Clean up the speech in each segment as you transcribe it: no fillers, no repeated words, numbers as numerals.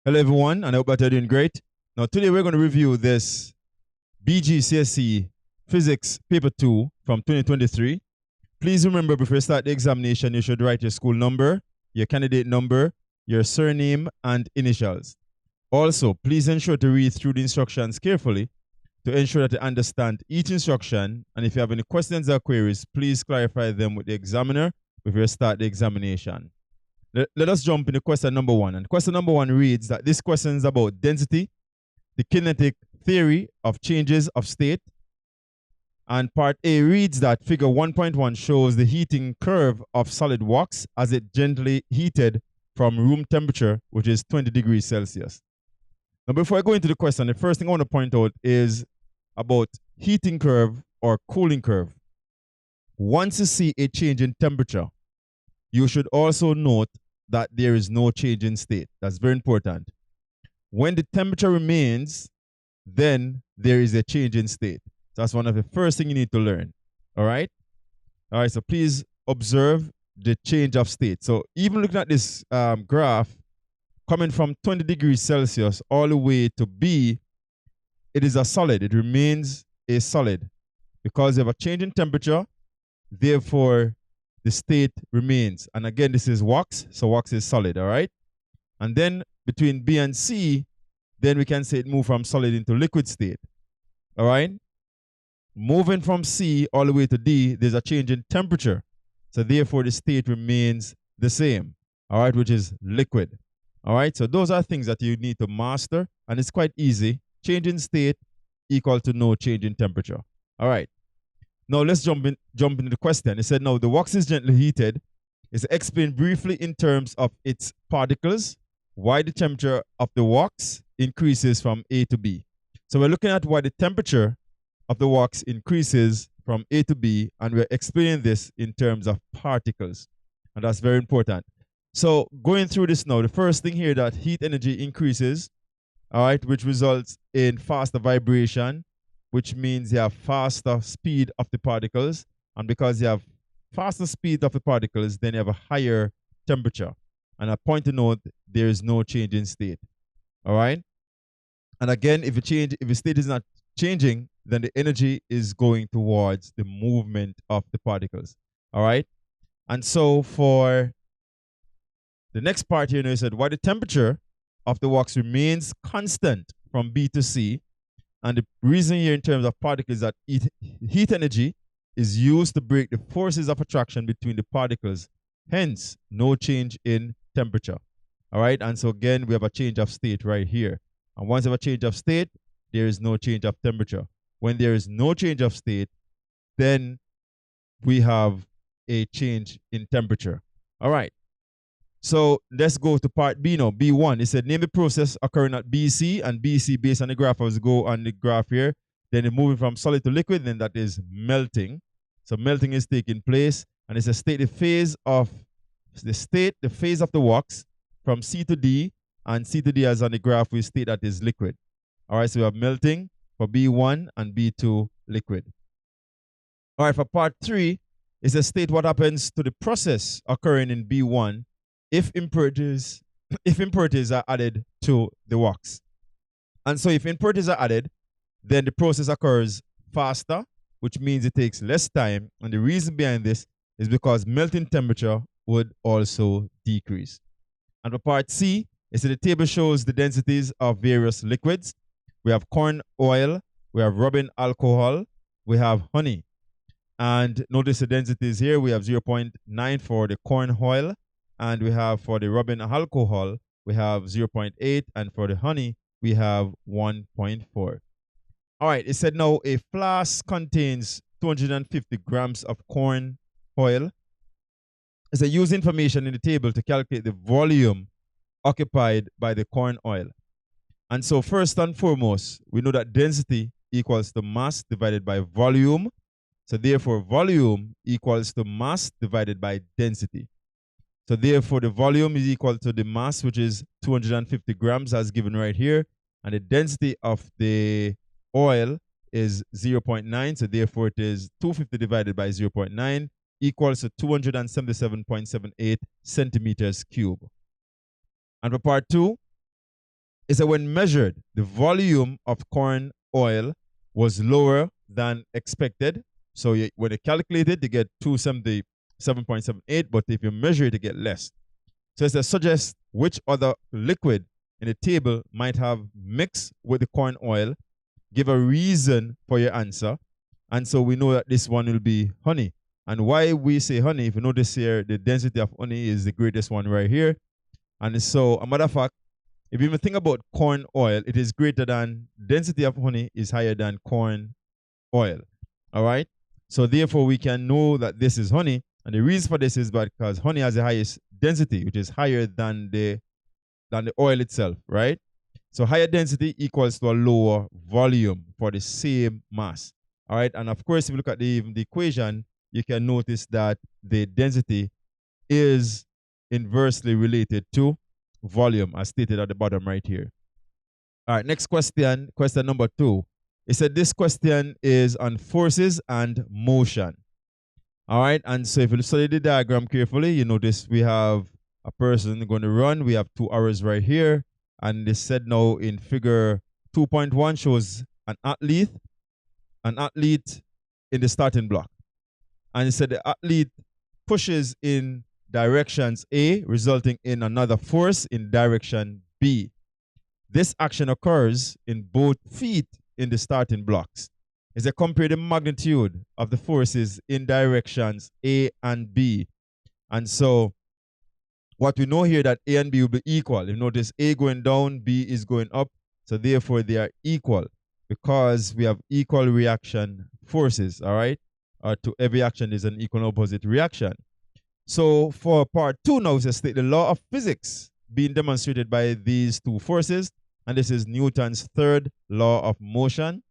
Hello, everyone, and I hope that you're doing great. Now, today we're going to review this BGCSE Physics Paper 2 from 2023. Please remember, before you start the examination, you should write your school number, your candidate number, your surname, and initials. Also, please ensure to read through the instructions carefully to ensure that you understand each instruction. And if you have any questions or queries, please clarify them with the examiner before you start the examination. Let us jump into question number one. And question number one reads that this question is about density, the kinetic theory of changes of state. And part A reads that figure 1.1 shows the heating curve of solid wax as it gently heated from room temperature, which is 20 degrees Celsius. Now, before I go into the question, the first thing I want to point out is about heating curve or cooling curve. Once you see a change in temperature, you should also note that there is no change in state. That's very important. When the temperature remains, then there is a change in state. That's one of the first things you need to learn. All right? All right, so please observe the change of state. So even looking at this graph, coming from 20 degrees Celsius all the way to B, it is a solid. It remains a solid because you have a change in temperature. Therefore, the state remains. And again, this is wax, so wax is solid, all right? And then between B and C, then we can say it moved from solid into liquid state, all right? Moving from C all the way to D, there's a change in temperature. So therefore, the state remains the same, all right, which is liquid, all right? So those are things that you need to master, and it's quite easy. Change in state equal to no change in temperature, all right? Now let's jump into the question. It said, now the wax is gently heated. It's explained briefly in terms of its particles, why the temperature of the wax increases from A to B. So we're looking at why the temperature of the wax increases from A to B, and we're explaining this in terms of particles. And that's very important. So going through this now, the first thing here that heat energy increases, all right, which results in faster vibration, which means you have faster speed of the particles. And because you have faster speed of the particles, then you have a higher temperature. And a point to note, there is no change in state. All right? And again, if the state is not changing, then the energy is going towards the movement of the particles. All right? And so for the next part here, it said, why the temperature of the wax remains constant from B to C. And the reason here in terms of particles is that heat energy is used to break the forces of attraction between the particles. Hence, no change in temperature. All right. And so again, we have a change of state right here. And once you have a change of state, there is no change of temperature. When there is no change of state, then we have a change in temperature. All right. So let's go to part B now, B1. It said, name the process occurring at BC, and BC based on the graph as go on the graph here. Then it's moving from solid to liquid, then that is melting. So melting is taking place, and it's a state the phase of the wax from C to D, and C to D as on the graph we state that is liquid. All right, so we have melting for B1 and B2 liquid. All right, for part 3, it's a state what happens to the process occurring in B1 if impurities are added to the wax. And so if impurities are added, then the process occurs faster, which means it takes less time. And the reason behind this is because melting temperature would also decrease. And for part C, the table shows the densities of various liquids. We have corn oil, we have rubbing alcohol, we have honey. And notice the densities here. We have 0.9 for the corn oil, and we have for the rubbing alcohol, we have 0.8, and for the honey, we have 1.4. All right, it said now a flask contains 250 grams of corn oil. It said use information in the table to calculate the volume occupied by the corn oil. And so first and foremost, we know that density equals to mass divided by volume. So therefore, volume equals to mass divided by density. So therefore, the volume is equal to the mass, which is 250 grams as given right here. And the density of the oil is 0.9. So therefore, it is 250 divided by 0.9 equals to 277.78 centimeters cube. And for part 2, is that when measured, the volume of corn oil was lower than expected. So when you calculate it, you get 277.78, but if you measure it, you get less. So it suggests which other liquid in the table might have mixed with the corn oil. Give a reason for your answer. And so we know that this one will be honey. And why we say honey, if you notice here, the density of honey is the greatest one right here. And so, a matter of fact, if you even think about corn oil, it is greater than, density of honey is higher than corn oil. All right? So therefore, we can know that this is honey. And the reason for this is because honey has the highest density, which is higher than the oil itself, right? So higher density equals to a lower volume for the same mass. All right? And of course, if you look at the equation, you can notice that the density is inversely related to volume, as stated at the bottom right here. All right, next question, question number 2. It said this question is on forces and motion. All right, and so if you study the diagram carefully, you notice we have a person going to run. We have 2 arrows right here. And they said now in figure 2.1 shows an athlete in the starting block. And it said the athlete pushes in directions A, resulting in another force in direction B. This action occurs in both feet in the starting blocks. Is to compare the magnitude of the forces in directions A and B. And so what we know here that A and B will be equal. You notice A going down, B is going up. So therefore they are equal because we have equal reaction forces, all right? To every action is an equal and opposite reaction. So for part 2 now, it's state the law of physics being demonstrated by these 2 forces. And this is Newton's third law of motion.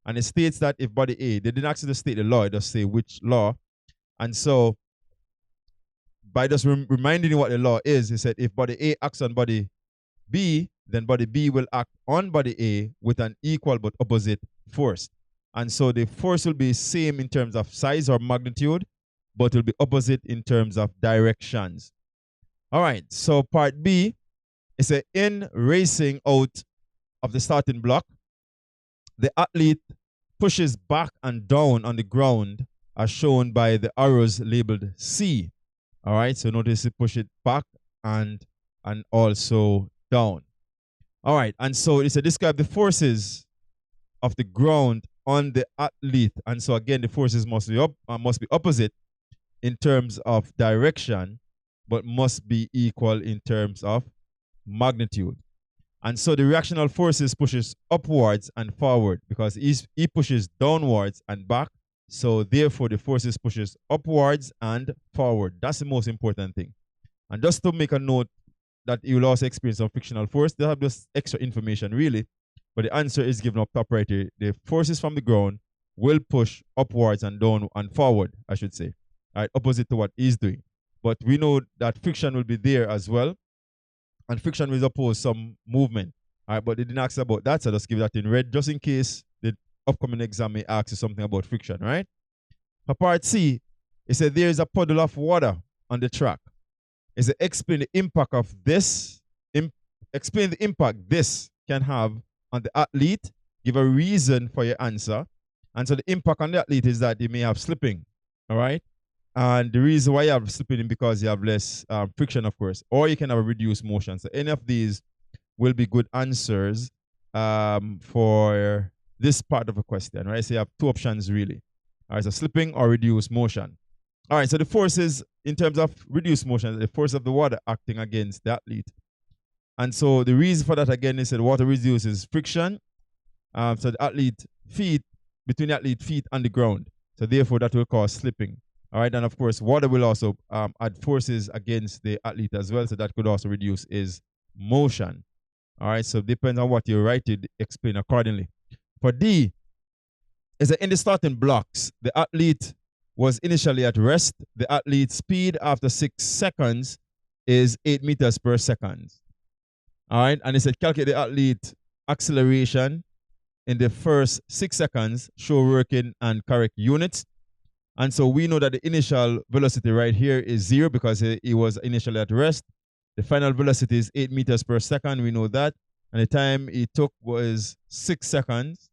And it states that if body A, they didn't actually state the law, it does say which law. And so by just reminding you what the law is, it said if body A acts on body B, then body B will act on body A with an equal but opposite force. And so the force will be same in terms of size or magnitude, but will be opposite in terms of directions. All right, so part B is in racing out of the starting block, the athlete pushes back and down on the ground as shown by the arrows labeled C. All right, so notice it push it back and also down. All right, and so it said describe the forces of the ground on the athlete. And so again, the forces must be opposite in terms of direction, but must be equal in terms of magnitude. And so the reactional forces pushes upwards and forward because he pushes downwards and back. So therefore the forces pushes upwards and forward. That's the most important thing. And just to make a note that you will also experience some frictional force, they have just extra information really. But the answer is given up top right here. The forces from the ground will push upwards and down and forward, I should say. All right, opposite to what he's doing. But we know that friction will be there as well. And friction will oppose some movement. All right, but they didn't ask about that, so just give that in red just in case the upcoming exam may ask you something about friction, right? For part C, it said there is a puddle of water on the track. It said explain the impact of this, explain the impact this can have on the athlete, give a reason for your answer. And so the impact on the athlete is that they may have slipping, all right? And the reason why you have slipping is because you have less friction, of course, or you can have a reduced motion. So any of these will be good answers for this part of a question, right? So you have 2 options really. All right, so slipping or reduced motion. All right, so the forces in terms of reduced motion, the force of the water acting against the athlete. And so the reason for that again is that water reduces friction. So the athlete feet, between the athlete feet and the ground. So therefore that will cause slipping. All right, and of course, water will also add forces against the athlete as well, so that could also reduce his motion. All right, so depends on what you write to explain accordingly. For D, is that in the starting blocks, the athlete was initially at rest. The athlete's speed after 6 seconds is 8 meters per second. All right, and it said calculate the athlete acceleration in the first 6 seconds, show working and correct units. And so we know that the initial velocity right here is 0 because he was initially at rest. The final velocity is 8 meters per second. We know that. and the time he took was 6 seconds.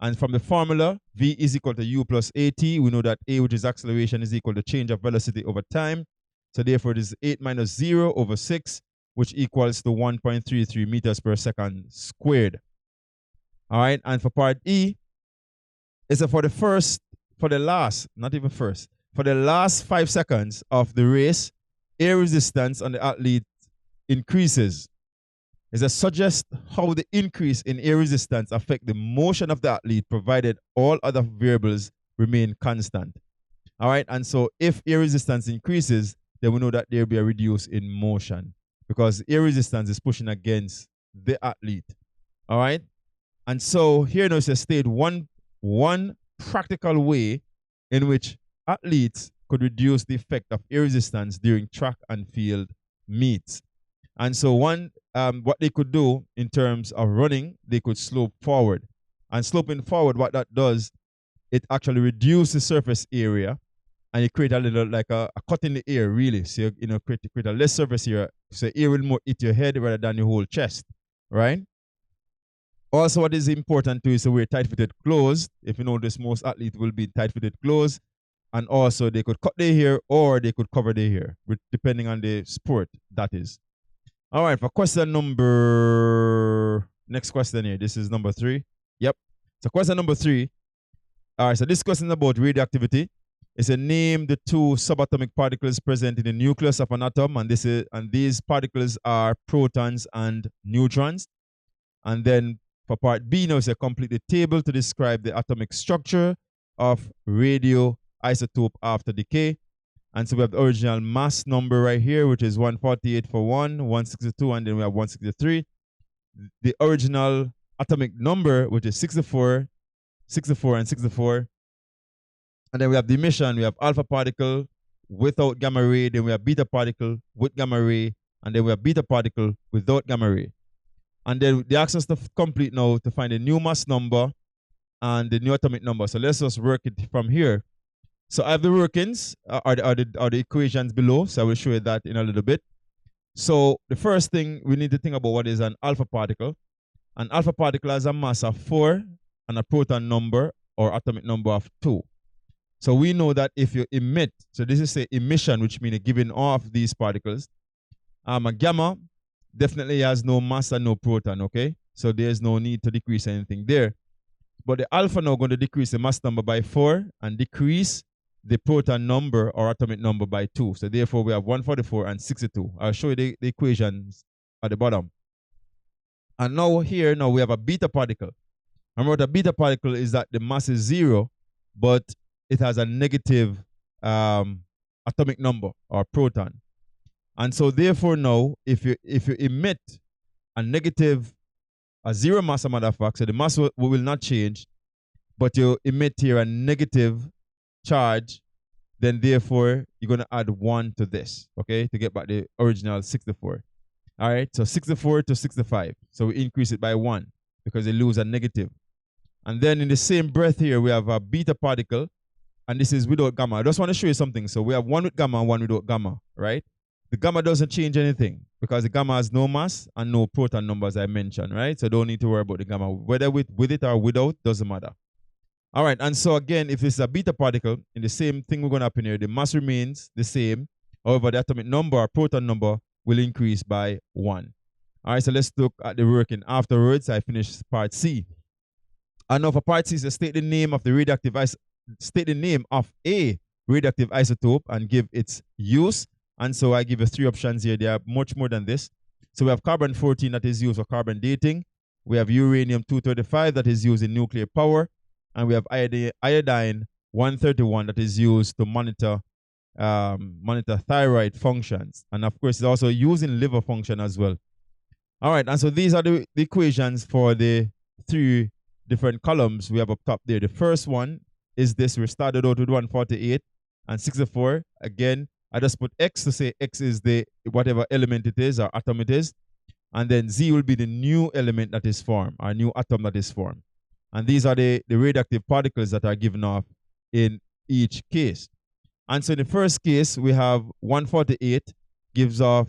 And from the formula, V is equal to U plus AT, we know that A, which is acceleration, is equal to change of velocity over time. So therefore, it is 8 minus 0 over 6, which equals to 1.33 meters per second squared. All right, and for part E, it's for the last 5 seconds of the race, air resistance on the athlete increases. Is to suggest how the increase in air resistance affect the motion of the athlete, provided all other variables remain constant. All right, and so if air resistance increases, then we know that there will be a reduce in motion because air resistance is pushing against the athlete. All right, and so here now is a state one practical way in which athletes could reduce the effect of air resistance during track and field meets. And so what they could do in terms of running, they could slope forward. And sloping forward, what that does, it actually reduces the surface area and you create a little like a cut in the air, really. So you create a less surface area. So air will more hit your head rather than your whole chest, right? Also, what is important too is to wear tight-fitted clothes. If you notice, most athletes will be tight-fitted clothes. And also they could cut their hair or they could cover their hair, depending on the sport that is. All right, for next question here. This is number 3. Yep. So question number 3. All right, so this question is about radioactivity. It's a name the 2 subatomic particles present in the nucleus of an atom, and these particles are protons and neutrons. And then for part B, now it's a complete the table to describe the atomic structure of radioisotope after decay. And so we have the original mass number right here, which is 148 for 162, and then we have 163. The original atomic number, which is 64, 64, and 64. And then we have the emission. We have alpha particle without gamma ray. Then we have beta particle with gamma ray. And then we have beta particle without gamma ray. And then they ask us to complete now to find the new mass number and the new atomic number. So let's just work it from here. So I have the workings, are the equations below. So I will show you that in a little bit. So the first thing we need to think about what is an alpha particle. An alpha particle has a mass of 4 and a proton number or atomic number of 2. So we know that if you emit, so this is a emission, which means giving off these particles. A gamma definitely has no mass and no proton, okay? So there's no need to decrease anything there. But the alpha now going to decrease the mass number by 4 and decrease the proton number or atomic number by 2. So therefore we have 144 and 62. I'll show you the equations at the bottom. And now here, we have a beta particle. Remember what a beta particle is that the mass is 0, but it has a negative atomic number or proton. And so therefore now, if you emit a 0 mass, a matter of fact, so the mass will not change, but you emit here a negative charge, then therefore you're going to add 1 to this, okay, to get back the original 64. All right, so 64 to 65. So we increase it by 1 because they lose a negative. And then in the same breath here, we have a beta particle, and this is without gamma. I just want to show you something. So we have one with gamma and one without gamma, right? The gamma doesn't change anything because the gamma has no mass and no proton numbers, I mentioned, right? So don't need to worry about the gamma. Whether with it or without, doesn't matter. All right, and so again, if it's a beta particle, in the same thing we're going to happen here, the mass remains the same. However, the atomic number or proton number will increase by 1. All right, so let's look at the working afterwards. I finished part C. And now for part C, so state the name of a radioactive isotope and give its use. And so I give you 3 options here. There are much more than this. So we have carbon-14 that is used for carbon dating. We have uranium-235 that is used in nuclear power. And we have iodine-131 that is used to monitor thyroid functions. And of course, it's also used in liver function as well. All right, and so these are the equations for the 3 different columns we have up top there. The first one is this. We started out with 148 and 64. Again, I just put X to say X is the whatever element it is or atom it is. And then Z will be the new element that is formed, or new atom that is formed. And these are the radioactive particles that are given off in each case. And so in the first case, we have 148 gives off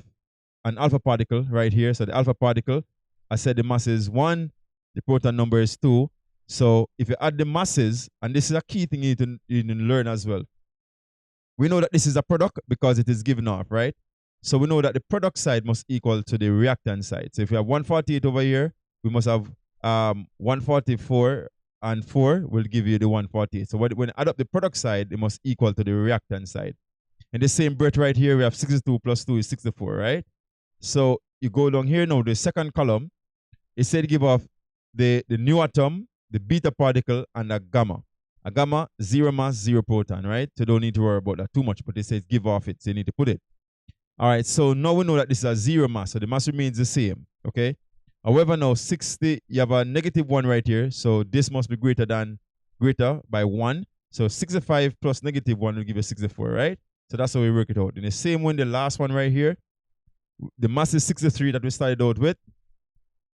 an alpha particle right here. So the alpha particle, I said the mass is 1, the proton number is 2. So if you add the masses, and this is a key thing you need to learn as well. We know that this is a product because it is given off, right? So we know that the product side must equal to the reactant side. So if we have 148 over here, we must have 144 and 4 will give you the 148. So when you add up the product side, it must equal to the reactant side. In the same breath right here, we have 62 plus 2 is 64, right? So you go down here now, the second column, it said give off the new atom, the beta particle, and a gamma. A gamma, 0 mass, 0 proton, right? So don't need to worry about that too much, but it says give off it, so you need to put it. All right, so now we know that this is a 0 mass, so the mass remains the same, okay? However, now 60, you have a negative 1 right here, so this must be greater by 1. So 65 plus negative 1 will give you 64, right? So that's how we work it out. In the same way, the last one right here, the mass is 63 that we started out with.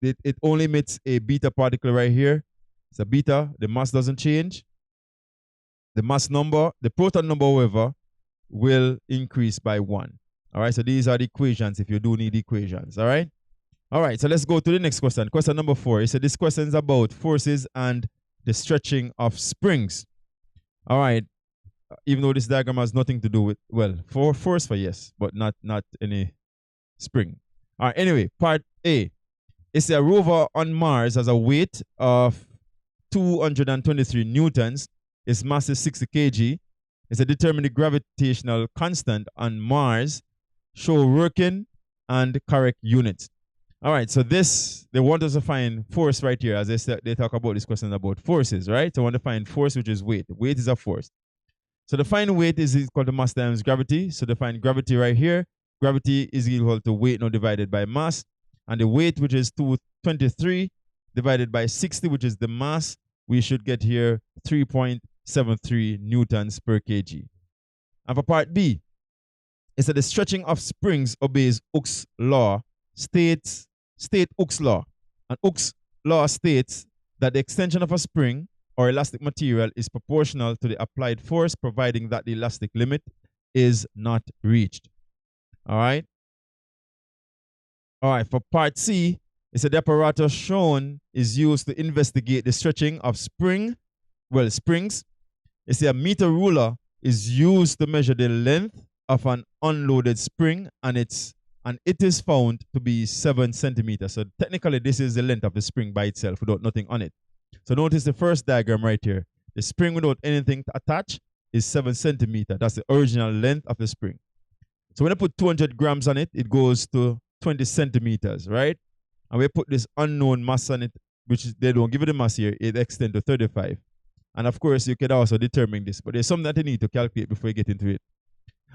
It only emits a beta particle right here. It's a beta. The mass doesn't change. The mass number, the proton number, however, will increase by 1. All right, so these are the equations if you do need equations. All right? All right, so let's go to the next question. Question number 4. It said this question is about forces and the stretching of springs. All right. Even though this diagram has nothing to do with, well, force for yes, but not any spring. All right, anyway, part A. It's a rover on Mars has a weight of 223 newtons. Its mass is 60 kg. It's a determine the gravitational constant on Mars, show working and correct units. All right, so this, they want us to find force right here, as they talk about this question about forces, right? So I want to find force, which is weight. Weight is a force. So the final weight is equal to mass times gravity. So define gravity right here. Gravity is equal to weight now divided by mass. And the weight, which is 223, divided by 60, which is the mass, we should get here 3.73 newtons per kg. And for part B, it said the stretching of springs obeys Hooke's law, state Hooke's law. And Hooke's law states that the extension of a spring or elastic material is proportional to the applied force, providing that the elastic limit is not reached. All right. All right. For part C, it said the apparatus shown is used to investigate the stretching of springs. It's a meter ruler is used to measure the length of an unloaded spring, and it is found to be 7 centimeters. So technically, this is the length of the spring by itself without nothing on it. So notice the first diagram right here. The spring without anything to attach is 7 centimeters. That's the original length of the spring. So when I put 200 grams on it, it goes to 20 centimeters, right? And we put this unknown mass on it, which they don't give it a mass here, it extends to 35. And of course, you can also determine this, but there's something that you need to calculate before you get into it.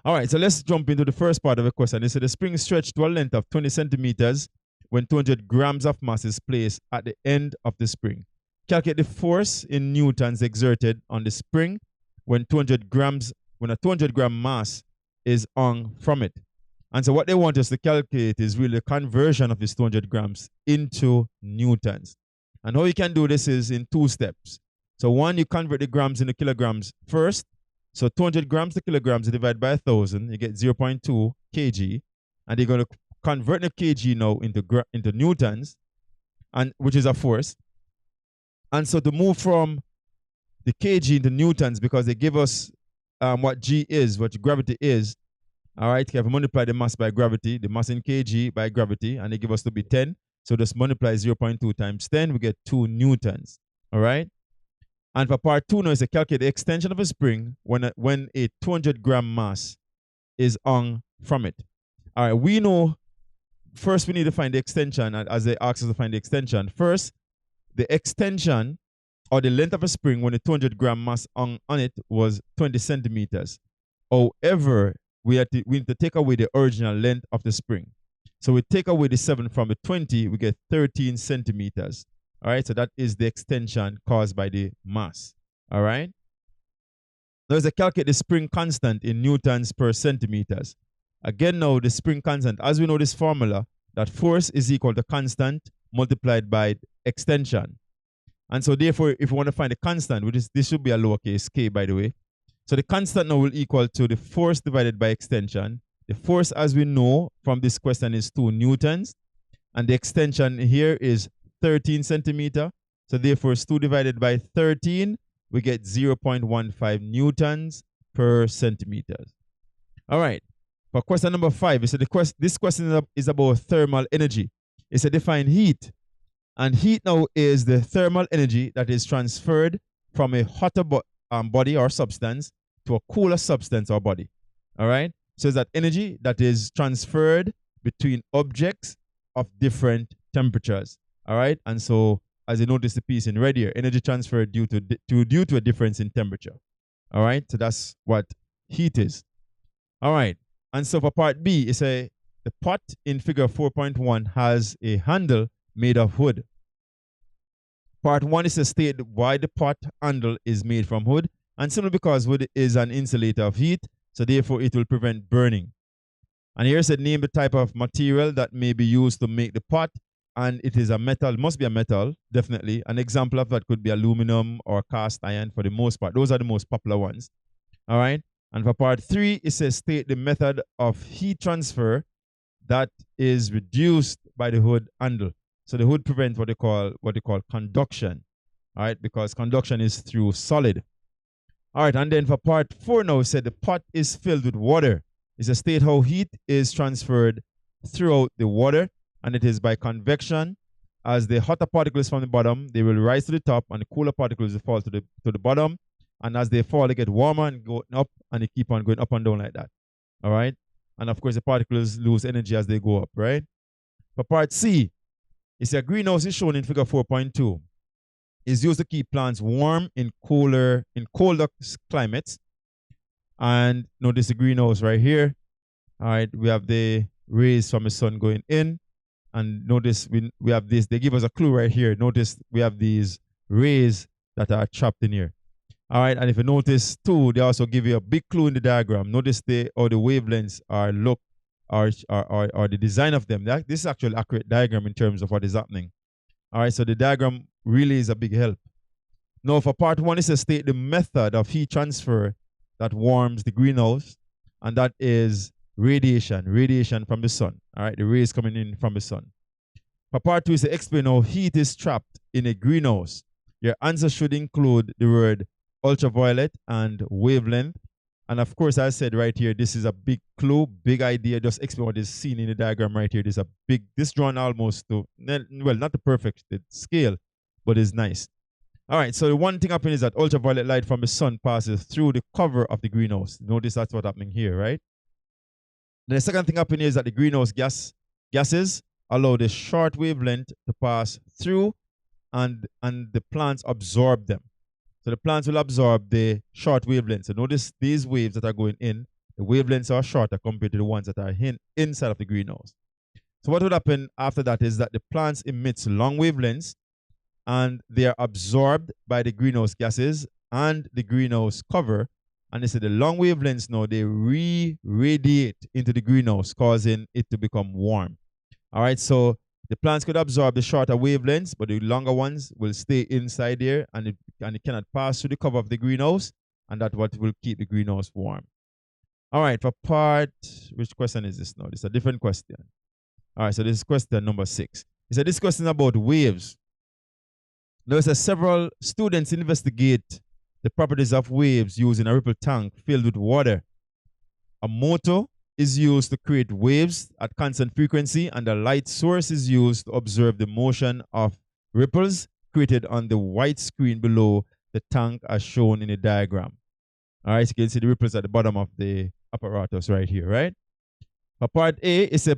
All right, so let's jump into the first part of the question. They said the spring stretched to a length of 20 centimeters when 200 grams of mass is placed at the end of the spring. Calculate the force in newtons exerted on the spring when a 200 gram mass is hung from it. And so what they want us to calculate is really the conversion of this 200 grams into newtons. And how you can do this is in 2 steps. So one, you convert the grams into kilograms first. So 200 grams to kilograms divided by 1,000, you get 0.2 kg. And you're going to convert the kg now into newtons, and which is a force. And so to move from the kg into newtons, because they give us what g is, what gravity is, all right, you have to multiply the mass by gravity, the mass in kg by gravity, and they give us to be 10. So just multiply 0.2 times 10, we get 2 newtons, all right? And for part 2 now is to calculate the extension of a spring when a 200 gram mass is hung from it. All right, we know first we need to find the extension, as they ask us to find the extension. First, the extension or the length of a spring when a 200 gram mass hung on it was 20 centimeters. However, we need to take away the original length of the spring. So we take away the 7 from the 20, we get 13 centimeters. All right, so that is the extension caused by the mass. All right. Now, as I calculate the spring constant in newtons per centimeters. Again, now the spring constant, as we know this formula, that force is equal to constant multiplied by extension. And so therefore, if we want to find the constant, this should be a lowercase k, by the way. So the constant now will equal to the force divided by extension. The force, as we know from this question, is 2 newtons. and the extension here is 13 centimeter. So therefore, 2 divided by 13, we get 0.15 newtons per centimeter. All right. For question number 5, it said this question is about thermal energy. It said define heat. And heat now is the thermal energy that is transferred from a hotter body or substance to a cooler substance or body. All right. So it's that energy that is transferred between objects of different temperatures. All right. And so, as you notice the piece in red here, energy transferred due to a difference in temperature. All right. So that's what heat is. All right. And so for part B, it's the pot in figure 4.1 has a handle made of wood. Part 1 is to state why the pot handle is made from wood, and simply because wood is an insulator of heat, so therefore it will prevent burning. And here it said name the type of material that may be used to make the pot, and it is a metal, must be a metal, definitely. An example of that could be aluminum or cast iron for the most part. Those are the most popular ones. All right. And for part 3, it says state the method of heat transfer that is reduced by the hood handle. So the hood prevents what they call conduction. All right, because conduction is through solid. All right, and then for part 4 now, it said the pot is filled with water. It's a state how heat is transferred throughout the water, and it is by convection. As the hotter particles from the bottom, they will rise to the top, and the cooler particles will fall to the bottom. And as they fall, they get warmer and go up, and they keep on going up and down like that. All right? And of course, the particles lose energy as they go up, right? For part C, it's a greenhouse is shown in figure 4.2. It's used to keep plants warm in colder climates. And notice the greenhouse right here. All right, we have the rays from the sun going in. And notice we have this, they give us a clue right here. Notice we have these rays that are trapped in here. All right, and if you notice too, they also give you a big clue in the diagram. Notice the wavelengths are or the design of them. This is actually an accurate diagram in terms of what is happening. All right, so the diagram really is a big help. Now for part 1, it says state the method of heat transfer that warms the greenhouse, and that is radiation from the sun. All right, the rays coming in from the sun. For part 2, it says explain how heat is trapped in a greenhouse. Your answer should include the word ultraviolet and wavelength. And of course, I said right here, this is a big clue, big idea. Just explain what is seen in the diagram right here. This drawn almost to, well, not the perfect scale, but it's nice. All right, so the one thing happening is that ultraviolet light from the sun passes through the cover of the greenhouse. Notice that's what's happening here, right? The second thing happening is that the greenhouse gases allow the short wavelength to pass through, and the plants absorb them. So the plants will absorb the short wavelengths. So notice these waves that are going in, the wavelengths are shorter compared to the ones that are inside of the greenhouse. So what will happen after that is that the plants emit long wavelengths, and they are absorbed by the greenhouse gases and the greenhouse cover. And they say the long wavelengths now, they re-radiate into the greenhouse, causing it to become warm. All right, so the plants could absorb the shorter wavelengths, but the longer ones will stay inside there, and it cannot pass through the cover of the greenhouse, and that's what will keep the greenhouse warm. All right, for part, which question is this now? This is a different question. All right, so this is question number 6. It said this question about waves. There says several students investigate the properties of waves using a ripple tank filled with water. A motor is used to create waves at constant frequency, and a light source is used to observe the motion of ripples created on the white screen below the tank as shown in the diagram. All right, so you can see the ripples at the bottom of the apparatus right here, right? For part A, it's a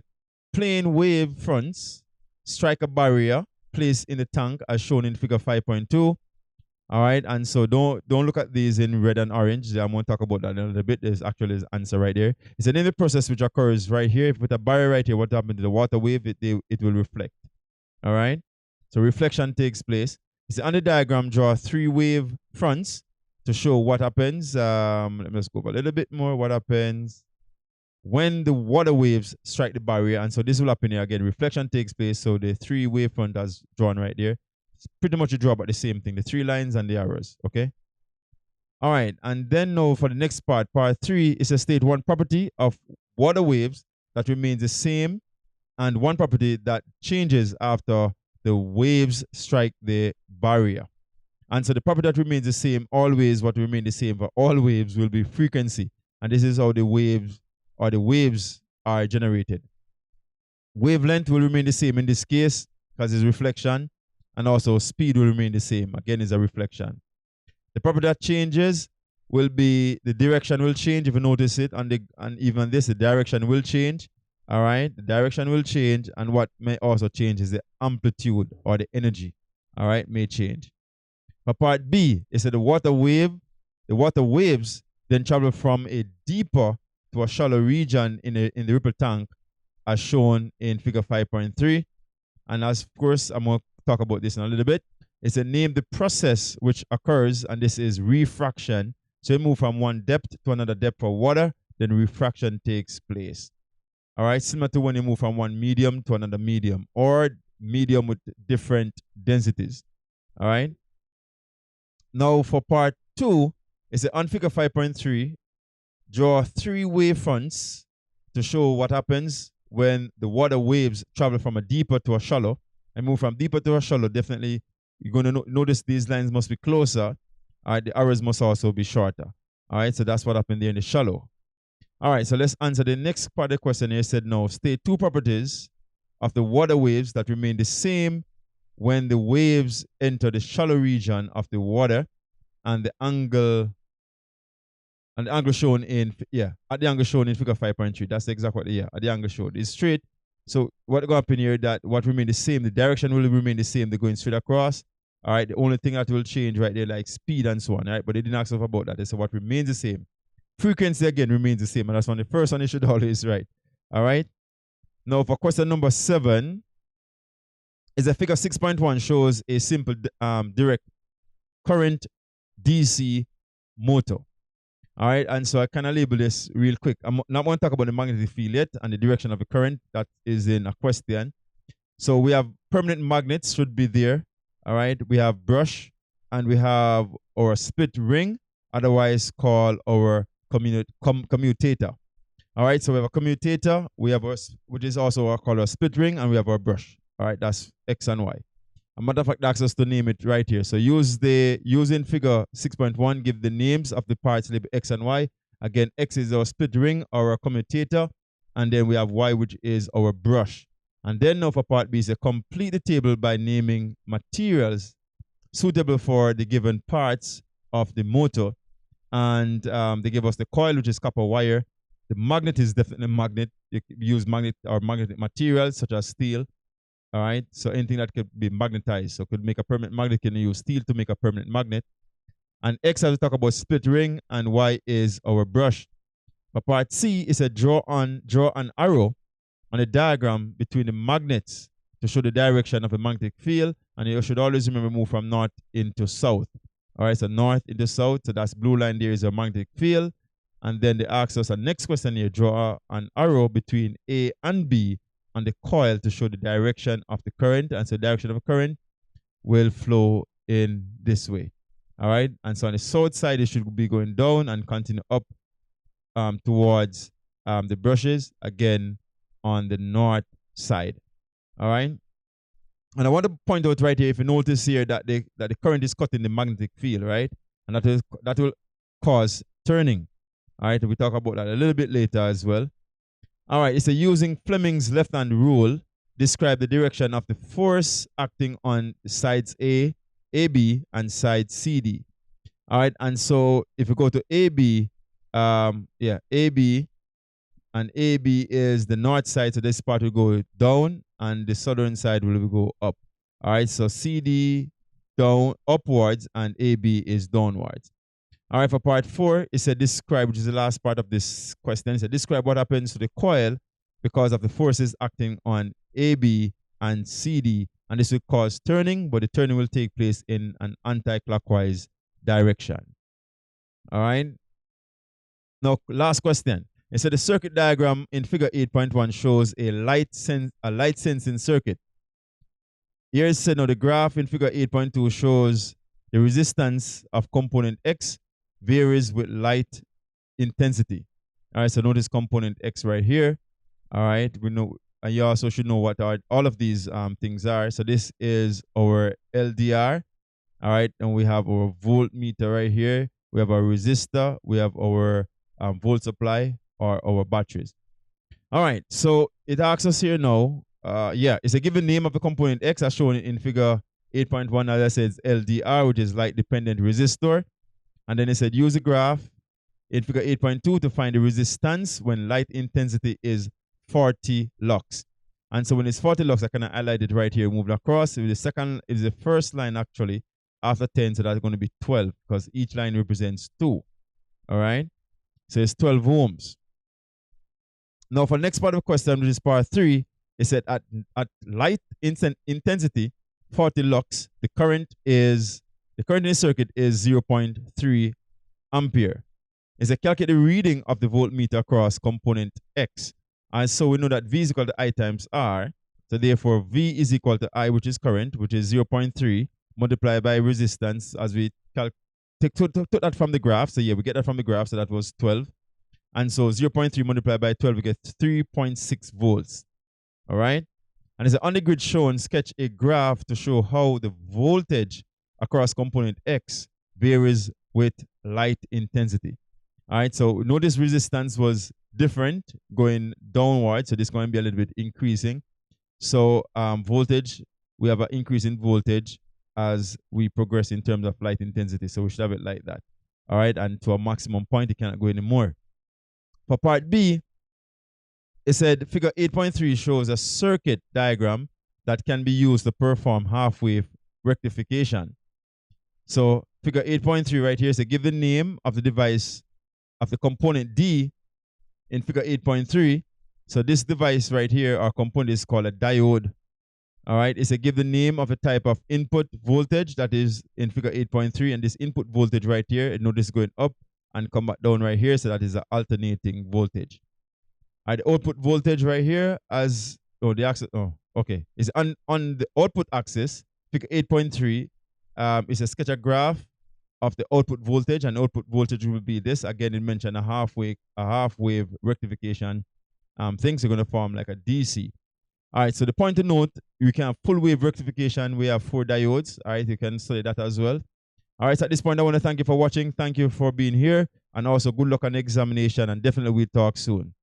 plane wave fronts strike a barrier placed in the tank as shown in figure 5.2. All right, and so don't look at these in red and orange. I'm going to talk about that in a little bit. There's actually an answer right there. It's an inner process which occurs right here. If you put a barrier right here, what happens to the water wave? It will reflect. All right, so reflection takes place. It's on the diagram. Draw 3 wave fronts to show what happens. Let me just go over a little bit more. What happens when the water waves strike the barrier? And so this will happen here again. Reflection takes place. So the 3 wave front as drawn right there. It's pretty much you draw about the same thing, the 3 lines and the arrows, okay? All right, and then now for the next part 3, is a state one property of water waves that remains the same and one property that changes after the waves strike the barrier. And so the property that remains the same always, what remain the same for all waves will be frequency. And this is how the waves are generated. Wavelength will remain the same in this case because it's reflection, and also speed will remain the same. Again, is a reflection. The property that changes will be the direction will change if you notice it, and even this, the direction will change. All right, the direction will change, and what may also change is the amplitude or the energy. All right, may change. For part B, it said the water waves then travel from a deeper to a shallow region in the ripple tank, as shown in figure 5.3. And as of course, I'm going to talk about this in a little bit. It's a name the process which occurs, and this is refraction. So you move from one depth to another depth for water, then refraction takes place. All right, similar to when you move from one medium to another medium, or medium with different densities. All right. Now for part 2, it's on figure 5.3, draw 3 wavefronts to show what happens when the water waves travel from a deeper to a shallow. And move from deeper to a shallow, definitely you're going to notice these lines must be closer. All right, the arrows must also be shorter. All right, so that's what happened there in the shallow. All right, so let's answer the next part of the question here. It said, no, state 2 properties of the water waves that remain the same when the waves enter the shallow region of the water, and the angle shown in at the angle shown in figure 5.3. That's exactly at the angle shown. It's straight. So what going to happen here, that what remain the same, the direction will remain the same. They're going straight across. All right, the only thing that will change right there, like speed and so on, right? But they didn't ask us about that. They said what remains the same. Frequency again remains the same, and that's one the first one you should always write. All right. Now for question number 7, is a figure 6.1 shows a simple direct current DC motor. All right, and so I kind of label this real quick. I'm not going to talk about the magnetic field yet and the direction of the current that is in a question. So we have permanent magnets should be there. All right, we have brush, and we have our split ring, otherwise called our commutator. All right, so we have a commutator, we have our, which is also called a split ring, and we have our brush. All right, that's X and Y. A matter of fact, asks us to name it right here. So using figure 6.1, give the names of the parts labeled X and Y. Again, X is our split ring or our commutator, and then we have Y, which is our brush. And then now for part B, is complete the table by naming materials suitable for the given parts of the motor. And they give us the coil, which is copper wire. The magnet is definitely magnet. You use magnet or magnetic materials such as steel. All right, so anything that could be magnetized. So could make a permanent magnet, can use steel to make a permanent magnet. And X, as we talk about split ring, and Y is our brush. For part C, is a draw an arrow on a diagram between the magnets to show the direction of a magnetic field. And you should always remember move from north into south. All right, so north into south, so that's blue line there is a magnetic field. And then they ask us a next question here, draw an arrow between A and B on the coil to show the direction of the current. And so the direction of the current will flow in this way. All right, and so on the south side, it should be going down and continue up towards the brushes, again on the north side. All right, and I want to point out right here, if you notice here that the current is cutting the magnetic field, right, and that will cause turning. All right, we talk about that a little bit later as well. All right, it's using Fleming's left-hand rule, describe the direction of the force acting on sides A, AB, and side CD. All right, and so if you go to AB, AB, and AB is the north side, so this part will go down, and the southern side will go up. All right, so CD down upwards, and AB is downwards. All right, for part 4, it said describe, which is the last part of this question. It said describe what happens to the coil because of the forces acting on AB and CD. And this will cause turning, but the turning will take place in an anti-clockwise direction. All right. Now, last question. It said the circuit diagram in figure 8.1 shows a light sensing circuit. Here it said now the graph in figure 8.2 shows the resistance of component X varies with light intensity. All right, so notice component X right here. All right, we know and you also should know what all of these things are. So this is our LDR, all right, and we have our voltmeter right here. We have our resistor. We have our volt supply or our batteries. All right, so it asks us here now. It's a given name of the component X as shown in figure 8.1. As I said, it's LDR, which is light dependent resistor. And then it said use a graph in figure 8.2 to find the resistance when light intensity is 40 lux. And so when it's 40 lux, I kind of highlighted right here, moved across. If the first line actually after 10, so that's going to be 12 because each line represents 2. All right, so it's 12 ohms. Now for the next part of the question, which is part 3, it said at light intensity 40 lux, the current in the circuit is 0.3 ampere. Is a calculate the reading of the voltmeter across component X. And so we know that V is equal to I times R. So therefore V is equal to I, which is current, which is 0.3 multiplied by resistance as we took that from the graph. So yeah, we get that from the graph. So that was 12. And so 0.3 multiplied by 12, we get 3.6 volts. All right. And it's on the grid shown, sketch a graph to show how the voltage across component X varies with light intensity. All right, so notice resistance was different going downward, so this is going to be a little bit increasing. So voltage, we have an increase in voltage as we progress in terms of light intensity, so we should have it like that. All right, and to a maximum point, it cannot go anymore. For part B, it said figure 8.3 shows a circuit diagram that can be used to perform half-wave rectification. So figure 8.3 right here is to give the name of the device of the component D in figure 8.3. So this device right here, our component, is called a diode. All right, it's a give the name of a type of input voltage that is in figure 8.3, and this input voltage right here, notice going up and come back down right here, so that is an alternating voltage. All right, the output voltage right here is on the output axis. Figure 8.3 is a sketch graph of the output voltage, and output voltage will be this. Again, it mentioned a half wave rectification thing, so going to form like a DC. All right, so the point to note, you can have full wave rectification. We have 4 diodes. All right, you can study that as well. All right, so at this point, I want to thank you for watching. Thank you for being here, and also good luck on the examination, and definitely we'll talk soon.